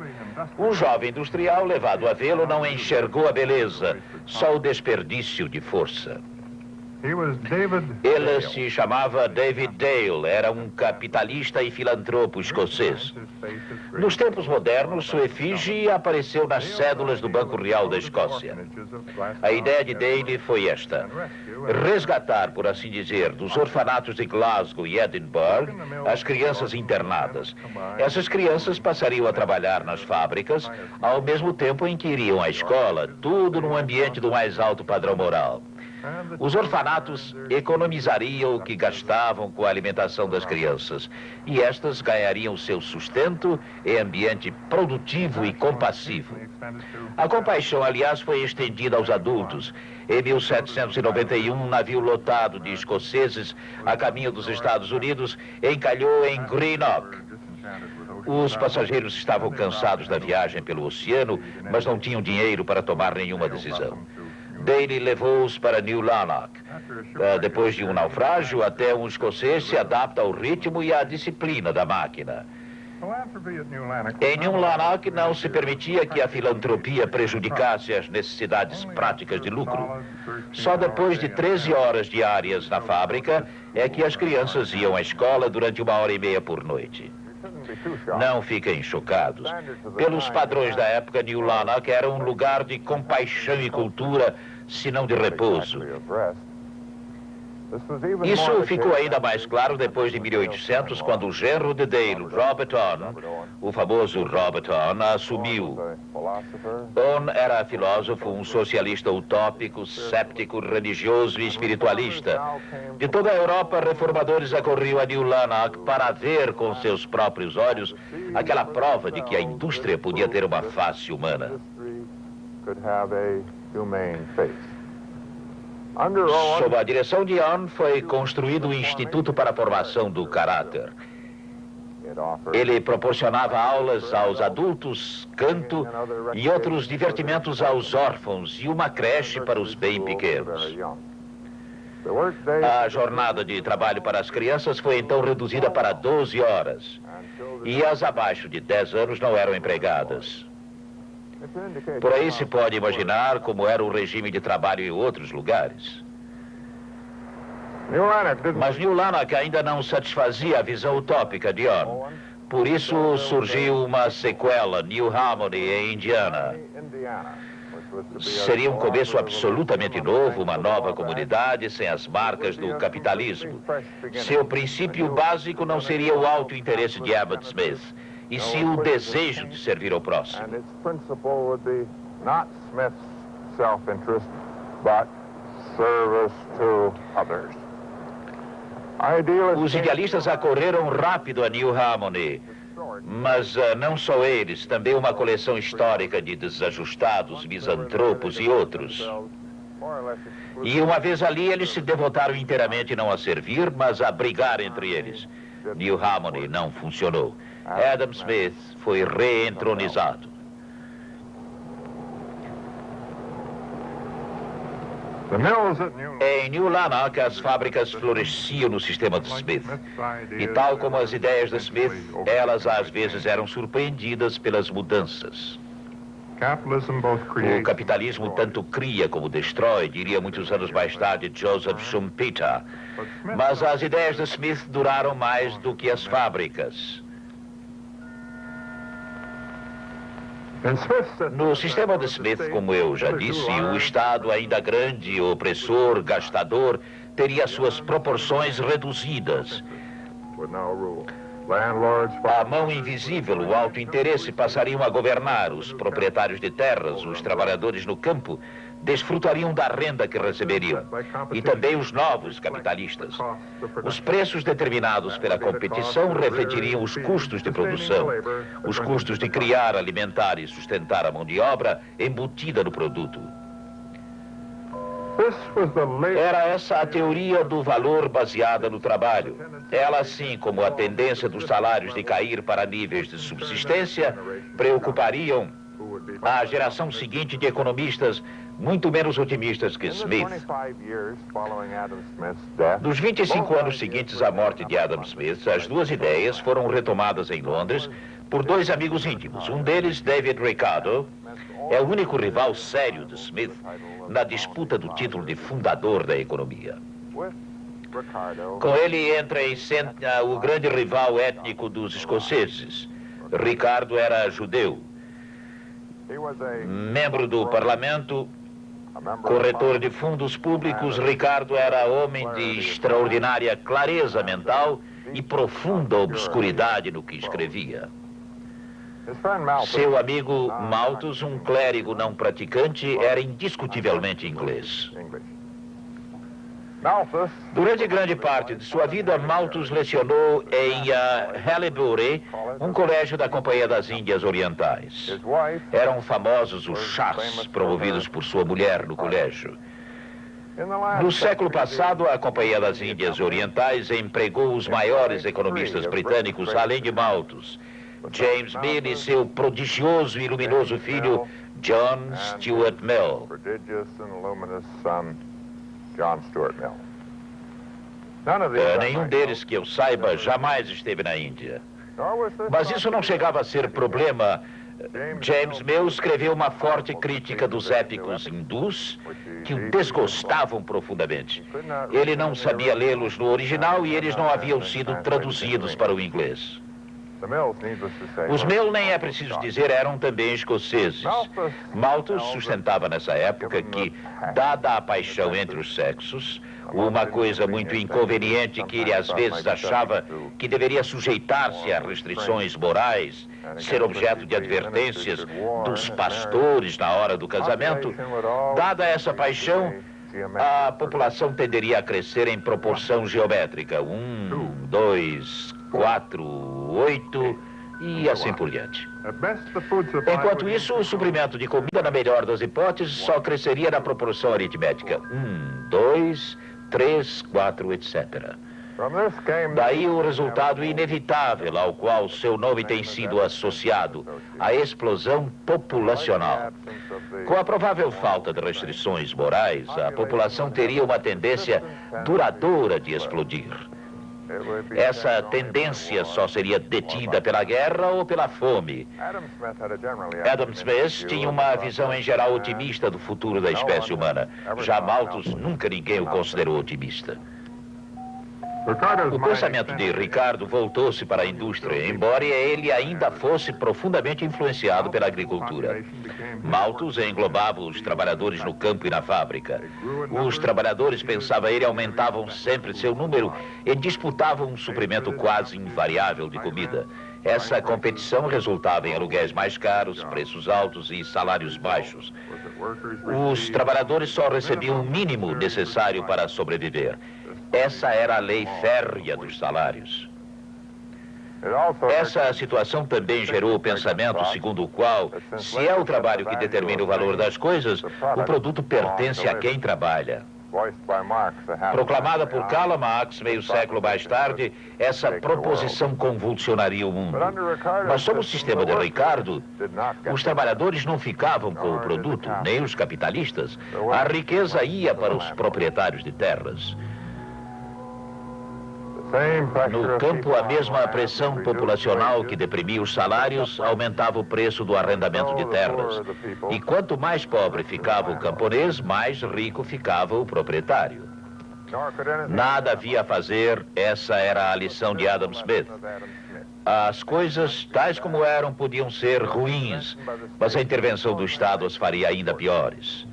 Um jovem industrial levado a vê-lo não enxergou a beleza, só o desperdício de força. Ele se chamava David Dale, era um capitalista e filantropo escocês. Nos tempos modernos, sua efígie apareceu nas cédulas do Banco Real da Escócia. A ideia de Dale foi esta: resgatar, por assim dizer, dos orfanatos de Glasgow e Edinburgh as crianças internadas. Essas crianças passariam a trabalhar nas fábricas, ao mesmo tempo em que iriam à escola, tudo num ambiente do mais alto padrão moral. Os orfanatos economizariam o que gastavam com a alimentação das crianças, e estas ganhariam seu sustento em ambiente produtivo e compassivo. A compaixão, aliás, foi estendida aos adultos. Em 1791, um navio lotado de escoceses a caminho dos Estados Unidos encalhou em Greenock. Os passageiros estavam cansados da viagem pelo oceano, mas não tinham dinheiro para tomar nenhuma decisão. Dale levou-os para New Lanark. Depois de um naufrágio, até um escocês se adapta ao ritmo e à disciplina da máquina. Em New Lanark não se permitia que a filantropia prejudicasse as necessidades práticas de lucro. Só depois de 13 horas diárias na fábrica é que as crianças iam à escola durante 1h30 por noite. Não fiquem chocados. Pelos padrões da época, New Lanark era um lugar de compaixão e cultura, se não de repouso. Isso ficou ainda mais claro depois de 1800, quando o genro de Dale, Robert Hone, o famoso Robert Hone, assumiu. Hone era filósofo, um socialista utópico, séptico, religioso e espiritualista. De toda a Europa, reformadores acorriam a New Lanark para ver com seus próprios olhos aquela prova de que a indústria podia ter uma face humana. Sob a direção de Hone, foi construído o Instituto para a Formação do Caráter. Ele proporcionava aulas aos adultos, canto e outros divertimentos aos órfãos e uma creche para os bem pequenos. A jornada de trabalho para as crianças foi então reduzida para 12 horas. E as abaixo de 10 anos não eram empregadas. Por aí se pode imaginar como era o regime de trabalho em outros lugares. Mas New Lanark ainda não satisfazia a visão utópica de Hone. Por isso surgiu uma sequela, New Harmony, em Indiana. Seria um começo absolutamente novo, uma nova comunidade sem as marcas do capitalismo. Seu princípio básico não seria o alto interesse de Abbott Smith, e sim o desejo de servir ao próximo. Os idealistas acorreram rápido a New Harmony, mas não só eles, também uma coleção histórica de desajustados, misantropos e outros. E uma vez ali, eles se devotaram inteiramente não a servir, mas a brigar entre eles. New Harmony não funcionou. Adam Smith foi reentronizado. Em New Lanark, as fábricas floresciam no sistema de Smith. E tal como as ideias de Smith, elas às vezes eram surpreendidas pelas mudanças. O capitalismo tanto cria como destrói, diria muitos anos mais tarde Joseph Schumpeter. Mas as ideias de Smith duraram mais do que as fábricas. No sistema de Smith, como eu já disse, o Estado, ainda grande, opressor, gastador, teria suas proporções reduzidas. A mão invisível, o alto interesse, passariam a governar. Os proprietários de terras, os trabalhadores no campo, desfrutariam da renda que receberiam. E também os novos capitalistas. Os preços determinados pela competição refletiriam os custos de produção, os custos de criar, alimentar e sustentar a mão de obra embutida no produto. Era essa a teoria do valor baseada no trabalho. Ela, assim como a tendência dos salários de cair para níveis de subsistência, preocupariam a geração seguinte de economistas muito menos otimistas que Smith. Nos 25 anos seguintes à morte de Adam Smith, as duas ideias foram retomadas em Londres por dois amigos íntimos. Um deles, David Ricardo, é o único rival sério de Smith na disputa do título de fundador da economia. Com ele entra em cena o grande rival étnico dos escoceses. Ricardo era judeu, membro do parlamento, corretor de fundos públicos. Ricardo era homem de extraordinária clareza mental e profunda obscuridade no que escrevia. Seu amigo Malthus, um clérigo não praticante, era indiscutivelmente inglês. Durante grande parte de sua vida, Malthus lecionou em Haileybury, um colégio da Companhia das Índias Orientais. Eram famosos os chás promovidos por sua mulher no colégio. No século passado, a Companhia das Índias Orientais empregou os maiores economistas britânicos, além de Malthus, James Mill e seu prodigioso e luminoso filho, John Stuart Mill. Nenhum deles que eu saiba jamais esteve na Índia. Mas isso não chegava a ser problema. James Mill escreveu uma forte crítica dos épicos hindus que o desgostavam profundamente. Ele não sabia lê-los no original e eles não haviam sido traduzidos para o inglês. Os Mill, nem é preciso dizer, eram também escoceses. Malthus sustentava nessa época que, dada a paixão entre os sexos, uma coisa muito inconveniente que ele às vezes achava que deveria sujeitar-se a restrições morais, ser objeto de advertências dos pastores na hora do casamento, dada essa paixão, a população tenderia a crescer em proporção geométrica, 1, 2, 4, 8 e assim por diante. Enquanto isso, o suprimento de comida, na melhor das hipóteses, só cresceria na proporção aritmética, 1, 2, 3, 4, etc. Daí o resultado inevitável ao qual seu nome tem sido associado, a explosão populacional. Com a provável falta de restrições morais, a população teria uma tendência duradoura de explodir. Essa tendência só seria detida pela guerra ou pela fome. Adam Smith tinha uma visão em geral otimista do futuro da espécie humana. Já Malthus, nunca ninguém o considerou otimista. O pensamento de Ricardo voltou-se para a indústria, embora ele ainda fosse profundamente influenciado pela agricultura. Malthus englobava os trabalhadores no campo e na fábrica. Os trabalhadores, pensava ele, aumentavam sempre seu número e disputavam um suprimento quase invariável de comida. Essa competição resultava em aluguéis mais caros, preços altos e salários baixos. Os trabalhadores só recebiam o mínimo necessário para sobreviver. Essa era a lei férrea dos salários. Essa situação também gerou o pensamento segundo o qual, se é o trabalho que determina o valor das coisas, o produto pertence a quem trabalha. Proclamada por Karl Marx meio século mais tarde, essa proposição convulsionaria o mundo. Mas sob o sistema de Ricardo, os trabalhadores não ficavam com o produto, nem os capitalistas. A riqueza ia para os proprietários de terras. No campo, a mesma pressão populacional que deprimia os salários aumentava o preço do arrendamento de terras. E quanto mais pobre ficava o camponês, mais rico ficava o proprietário. Nada havia a fazer, essa era a lição de Adam Smith. As coisas, tais como eram, podiam ser ruins, mas a intervenção do Estado as faria ainda piores.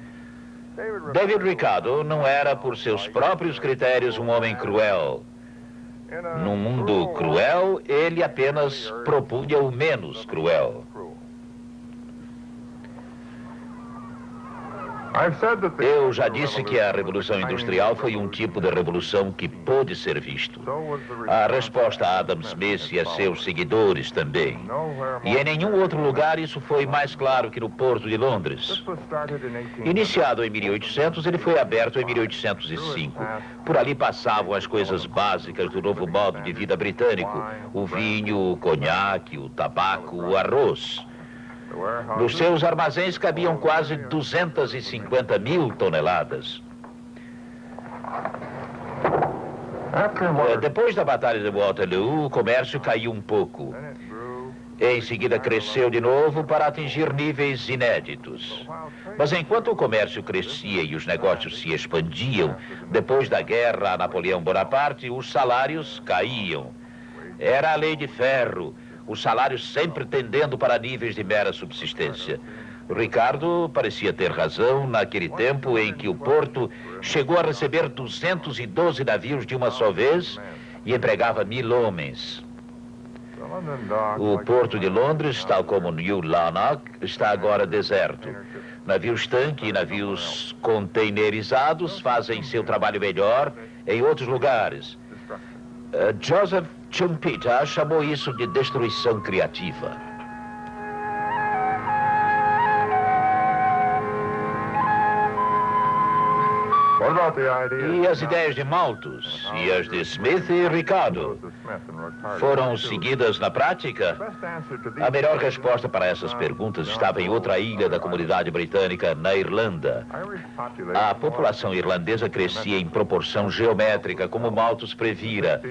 David Ricardo não era, por seus próprios critérios, um homem cruel. Num mundo cruel, ele apenas propunha o menos cruel. Eu já disse que a Revolução Industrial foi um tipo de revolução que pôde ser visto. A resposta a Adam Smith e a seus seguidores também. E em nenhum outro lugar isso foi mais claro que no Porto de Londres. Iniciado em 1800, ele foi aberto em 1805. Por ali passavam as coisas básicas do novo modo de vida britânico: o vinho, o conhaque, o tabaco, o arroz. Nos seus armazéns cabiam quase 250 mil toneladas. Depois da Batalha de Waterloo, o comércio caiu um pouco. Em seguida, cresceu de novo para atingir níveis inéditos. Mas enquanto o comércio crescia e os negócios se expandiam, depois da guerra a Napoleão Bonaparte, os salários caíam. Era a lei de ferro, os salários sempre tendendo para níveis de mera subsistência. Ricardo parecia ter razão naquele tempo em que o porto chegou a receber 212 navios de uma só vez e empregava 1000 homens. O porto de Londres, tal como New Lanark, está agora deserto. Navios-tanque e navios containerizados fazem seu trabalho melhor em outros lugares. Joseph Schumpeter chamou isso de destruição criativa. E as ideias de Malthus e as de Smith e Ricardo foram seguidas na prática? A melhor resposta para essas perguntas estava em outra ilha da comunidade britânica, na Irlanda. A população irlandesa crescia em proporção geométrica, como Malthus previra.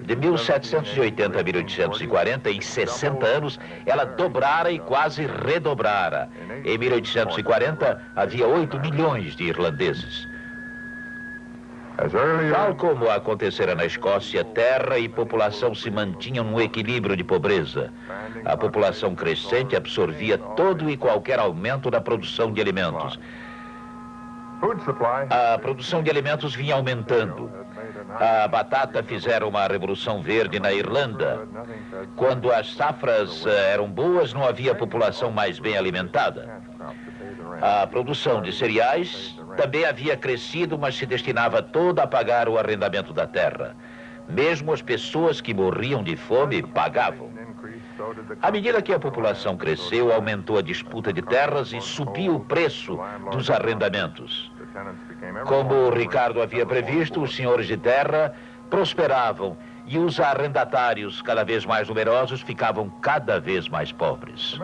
De 1780 a 1840, em 60 anos, ela dobrara e quase redobrara. Em 1840, havia 8 milhões de irlandeses. Tal como acontecera na Escócia, terra e população se mantinham num equilíbrio de pobreza. A população crescente absorvia todo e qualquer aumento da produção de alimentos. A produção de alimentos vinha aumentando. A batata fizera uma revolução verde na Irlanda. Quando as safras eram boas, não havia população mais bem alimentada. A produção de cereais também havia crescido, mas se destinava toda a pagar o arrendamento da terra. Mesmo as pessoas que morriam de fome pagavam. À medida que a população cresceu, aumentou a disputa de terras e subiu o preço dos arrendamentos. Como Ricardo havia previsto, os senhores de terra prosperavam e os arrendatários, cada vez mais numerosos, ficavam cada vez mais pobres.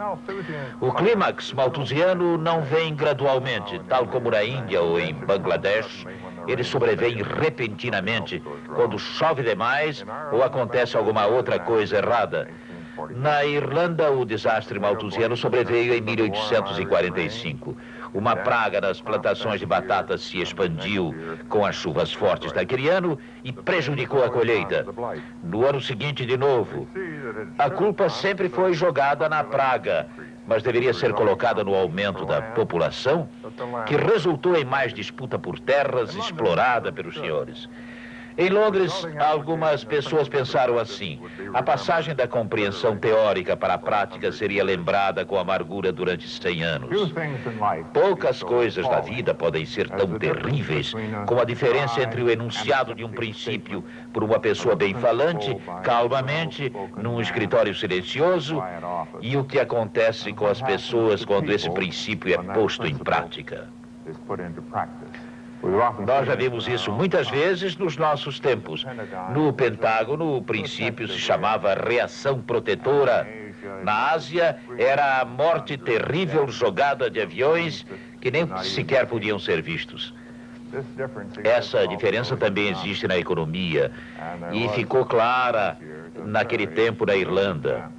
O clímax malthusiano não vem gradualmente, tal como na Índia ou em Bangladesh. Ele sobrevém repentinamente, quando chove demais ou acontece alguma outra coisa errada. Na Irlanda, o desastre malthusiano sobreveio em 1845. Uma praga nas plantações de batatas se expandiu com as chuvas fortes daquele ano e prejudicou a colheita. No ano seguinte, de novo. A culpa sempre foi jogada na praga, mas deveria ser colocada no aumento da população, que resultou em mais disputa por terras explorada pelos senhores. Em Londres, algumas pessoas pensaram assim: a passagem da compreensão teórica para a prática seria lembrada com amargura durante 100 anos. Poucas coisas da vida podem ser tão terríveis como a diferença entre o enunciado de um princípio por uma pessoa bem-falante, calmamente, num escritório silencioso, e o que acontece com as pessoas quando esse princípio é posto em prática. Nós já vimos isso muitas vezes nos nossos tempos. No Pentágono, o princípio se chamava reação protetora. Na Ásia, era a morte terrível jogada de aviões que nem sequer podiam ser vistos. Essa diferença também existe na economia e ficou clara naquele tempo na Irlanda.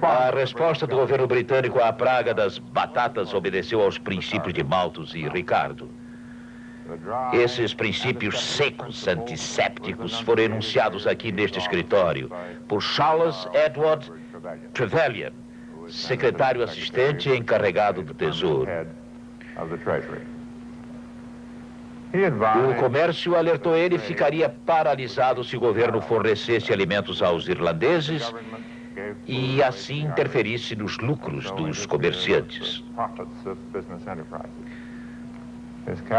A resposta do governo britânico à praga das batatas obedeceu aos princípios de Malthus e Ricardo. Esses princípios secos, antissépticos, foram enunciados aqui neste escritório por Charles Edward Trevelyan, secretário assistente encarregado do Tesouro. O comércio, alertou ele, ficaria paralisado se o governo fornecesse alimentos aos irlandeses e assim interferisse nos lucros dos comerciantes.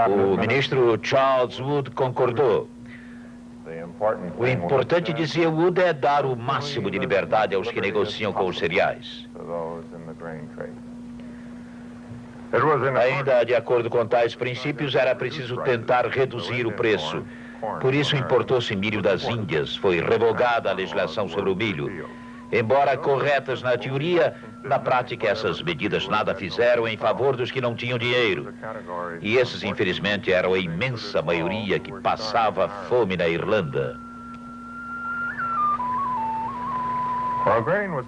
O ministro Charles Wood concordou. O importante, dizia Wood, é dar o máximo de liberdade aos que negociam com os cereais. Ainda de acordo com tais princípios, era preciso tentar reduzir o preço. Por isso importou-se milho das Índias, foi revogada a legislação sobre o milho. Embora corretas na teoria, na prática essas medidas nada fizeram em favor dos que não tinham dinheiro. E esses, infelizmente, eram a imensa maioria que passava fome na Irlanda.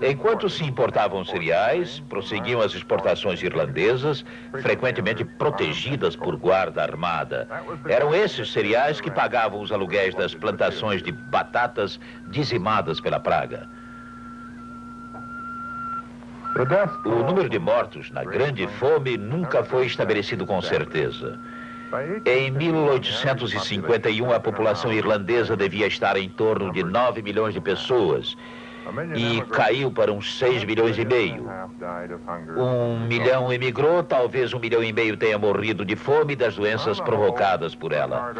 Enquanto se importavam cereais, prosseguiam as exportações irlandesas, frequentemente protegidas por guarda armada. Eram esses cereais que pagavam os aluguéis das plantações de batatas dizimadas pela praga. O número de mortos na Grande Fome nunca foi estabelecido com certeza. Em 1851, a população irlandesa devia estar em torno de 9 milhões de pessoas e caiu para uns 6 milhões e meio. 1 milhão emigrou, talvez 1,5 milhão tenha morrido de fome e das doenças provocadas por ela.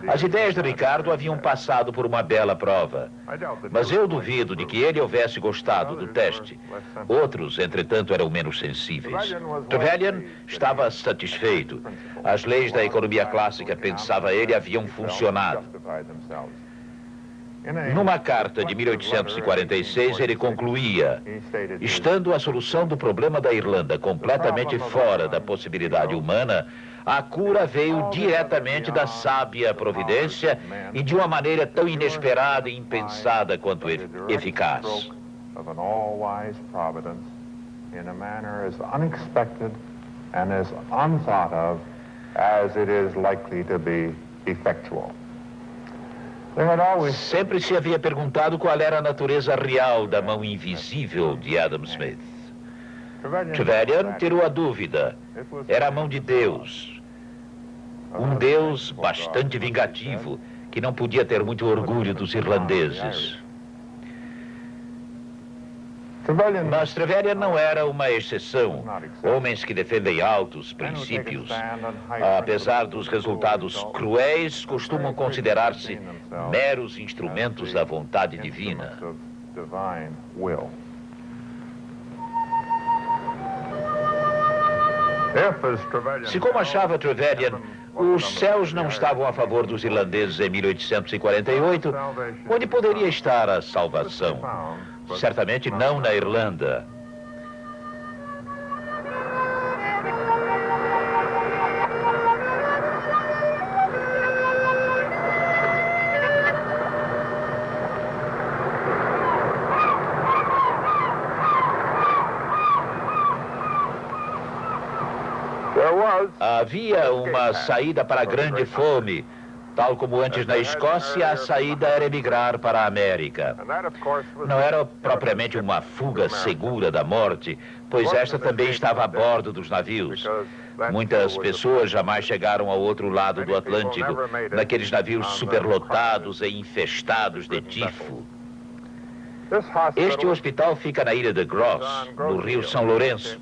As ideias de Ricardo haviam passado por uma bela prova, mas eu duvido de que ele houvesse gostado do teste. Outros, entretanto, eram menos sensíveis. Trevelyan estava satisfeito. As leis da economia clássica, pensava ele, haviam funcionado. Numa carta de 1846, ele concluía: estando a solução do problema da Irlanda completamente fora da possibilidade humana, a cura veio diretamente da sábia providência e de uma maneira tão inesperada e impensada quanto eficaz. Sempre se havia perguntado qual era a natureza real da mão invisível de Adam Smith. Trevelyan tirou a dúvida. Era a mão de Deus. Um Deus bastante vingativo, que não podia ter muito orgulho dos irlandeses. Mas Trevelyan não era uma exceção. Homens que defendem altos princípios, apesar dos resultados cruéis, costumam considerar-se meros instrumentos da vontade divina. Se, como achava Trevelyan, os céus não estavam a favor dos irlandeses em 1848, onde poderia estar a salvação? Certamente não na Irlanda. Havia uma saída para a Grande Fome. Tal como antes na Escócia, a saída era emigrar para a América. Não era propriamente uma fuga segura da morte, pois esta também estava a bordo dos navios. Muitas pessoas jamais chegaram ao outro lado do Atlântico, naqueles navios superlotados e infestados de tifo. Este hospital fica na ilha de Gross, no rio São Lourenço,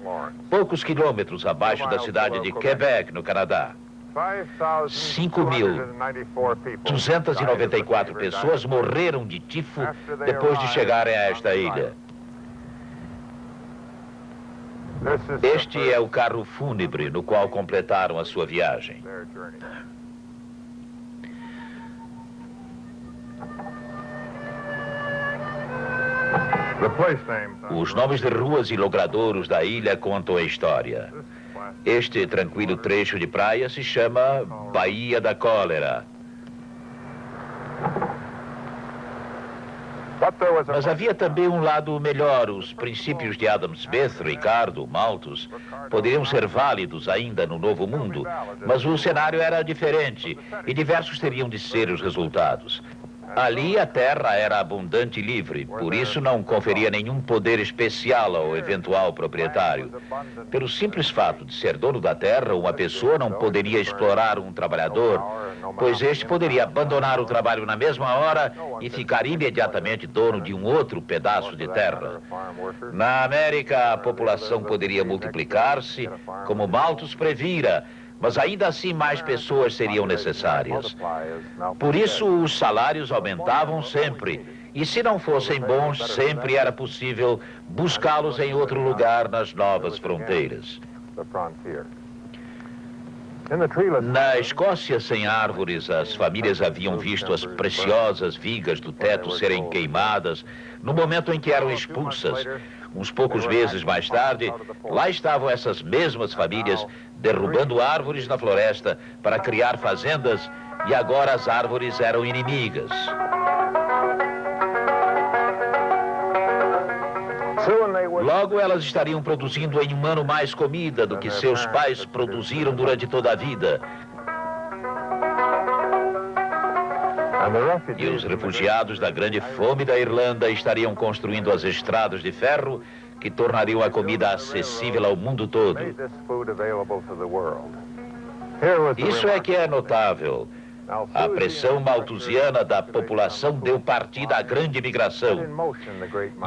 poucos quilômetros abaixo da cidade de Quebec, no Canadá. 5.294 pessoas morreram de tifo depois de chegarem a esta ilha. Este é o carro fúnebre no qual completaram a sua viagem. Os nomes de ruas e logradouros da ilha contam a história. Este tranquilo trecho de praia se chama Baía da Cólera. Mas havia também um lado melhor. Os princípios de Adam Smith, Ricardo, Malthus, poderiam ser válidos ainda no Novo Mundo, mas o cenário era diferente e diversos teriam de ser os resultados. Ali a terra era abundante e livre, por isso não conferia nenhum poder especial ao eventual proprietário. Pelo simples fato de ser dono da terra, uma pessoa não poderia explorar um trabalhador, pois este poderia abandonar o trabalho na mesma hora e ficar imediatamente dono de um outro pedaço de terra. Na América, a população poderia multiplicar-se, como Malthus previra, mas ainda assim mais pessoas seriam necessárias. Por isso, os salários aumentavam sempre. E se não fossem bons, sempre era possível buscá-los em outro lugar nas novas fronteiras. Na Escócia, sem árvores, as famílias haviam visto as preciosas vigas do teto serem queimadas no momento em que eram expulsas. Uns poucos meses mais tarde, lá estavam essas mesmas famílias derrubando árvores na floresta para criar fazendas, e agora as árvores eram inimigas. Logo, elas estariam produzindo em um ano mais comida do que seus pais produziram durante toda a vida. E os refugiados da grande fome da Irlanda estariam construindo as estradas de ferro que tornariam a comida acessível ao mundo todo. Isso é que é notável. A pressão malthusiana da população deu partida à grande migração.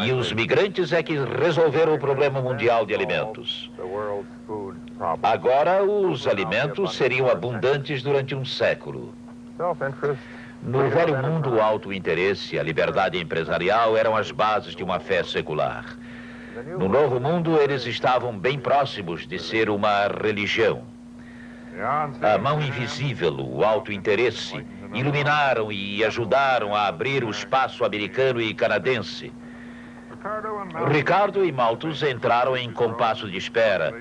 E os migrantes é que resolveram o problema mundial de alimentos. Agora, os alimentos seriam abundantes durante um século. No velho mundo, o auto-interesse e a liberdade empresarial eram as bases de uma fé secular. No novo mundo, eles estavam bem próximos de ser uma religião. A mão invisível, o auto-interesse, iluminaram e ajudaram a abrir o espaço americano e canadense. Ricardo e Malthus entraram em compasso de espera.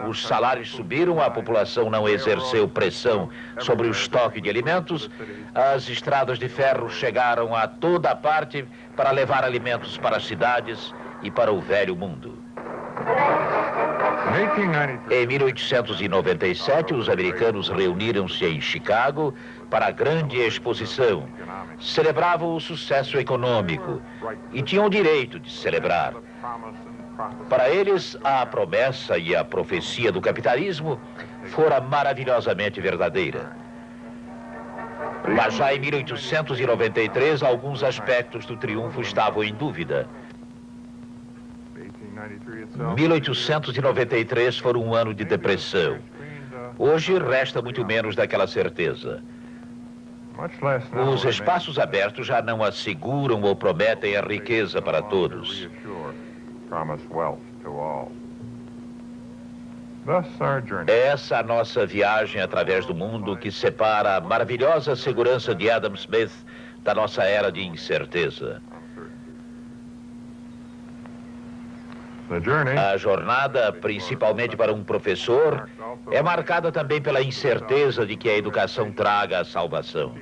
Os salários subiram, a população não exerceu pressão sobre o estoque de alimentos, as estradas de ferro chegaram a toda parte para levar alimentos para as cidades e para o velho mundo. Em 1897, os americanos reuniram-se em Chicago para a grande exposição. Celebravam o sucesso econômico e tinham o direito de celebrar. Para eles, a promessa e a profecia do capitalismo fora maravilhosamente verdadeira. Mas já em 1893, alguns aspectos do triunfo estavam em dúvida. 1893 foi um ano de depressão. Hoje resta muito menos daquela certeza. Os espaços abertos já não asseguram ou prometem a riqueza para todos. É essa a nossa viagem através do mundo que separa a maravilhosa segurança de Adam Smith da nossa era de incerteza. A jornada, principalmente para um professor, é marcada também pela incerteza de que a educação traga a salvação.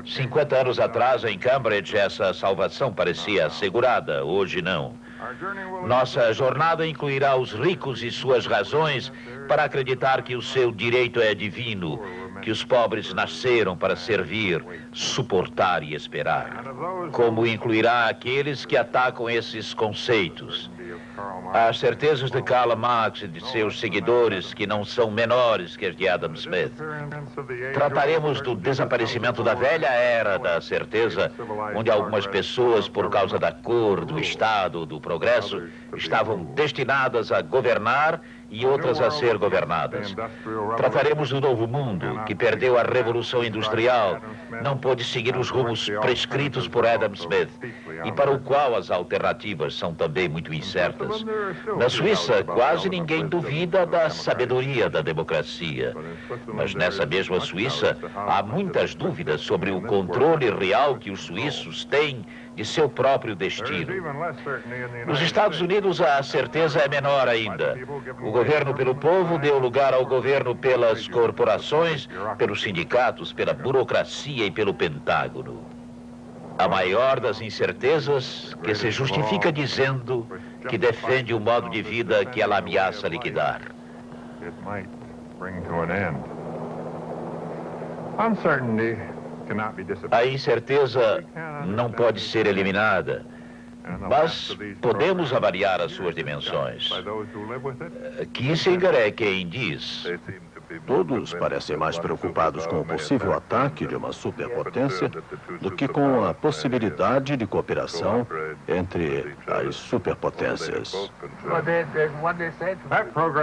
50 anos atrás, em Cambridge, essa salvação parecia assegurada, hoje não. Nossa jornada incluirá os ricos e suas razões para acreditar que o seu direito é divino, que os pobres nasceram para servir, suportar e esperar. Como incluirá aqueles que atacam esses conceitos. As certezas de Karl Marx e de seus seguidores, que não são menores que as de Adam Smith. Trataremos do desaparecimento da velha era da certeza, onde algumas pessoas, por causa da cor, do Estado, do progresso, estavam destinadas a governar e outras a ser governadas. Trataremos do novo mundo, que perdeu a Revolução Industrial, não pôde seguir os rumos prescritos por Adam Smith, e para o qual as alternativas são também muito incertas. Na Suíça, quase ninguém duvida da sabedoria da democracia. Mas nessa mesma Suíça, há muitas dúvidas sobre o controle real que os suíços têm de seu próprio destino. Nos Estados Unidos, a certeza é menor ainda. O governo pelo povo deu lugar ao governo pelas corporações, pelos sindicatos, pela burocracia e pelo Pentágono. A maior das incertezas, que se justifica dizendo que defende o modo de vida que ela ameaça liquidar. A incerteza não pode ser eliminada, mas podemos avaliar as suas dimensões. Kissinger é quem diz: todos parecem mais preocupados com o possível ataque de uma superpotência do que com a possibilidade de cooperação entre as superpotências.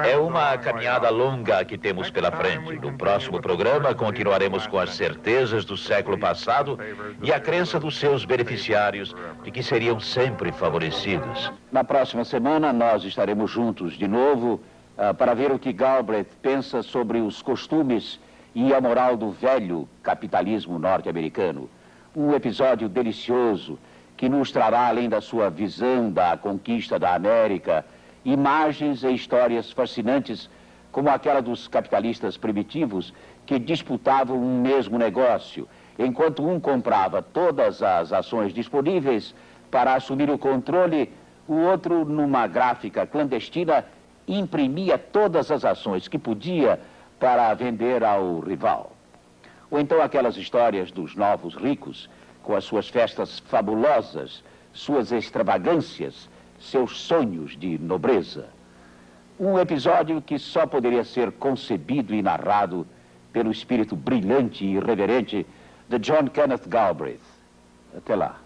É uma caminhada longa que temos pela frente. No próximo programa, continuaremos com as certezas do século passado e a crença dos seus beneficiários de que seriam sempre favorecidos. Na próxima semana, nós estaremos juntos de novo para ver o que Galbraith pensa sobre os costumes e a moral do velho capitalismo norte-americano. Um episódio delicioso que nos trará, além da sua visão da conquista da América, imagens e histórias fascinantes como aquela dos capitalistas primitivos que disputavam um mesmo negócio, enquanto um comprava todas as ações disponíveis para assumir o controle, O outro, numa gráfica clandestina, imprimia todas as ações que podia para vender ao rival. Ou então aquelas histórias dos novos ricos, com as suas festas fabulosas, suas extravagâncias, seus sonhos de nobreza. Um episódio que só poderia ser concebido e narrado pelo espírito brilhante e irreverente de John Kenneth Galbraith. Até lá.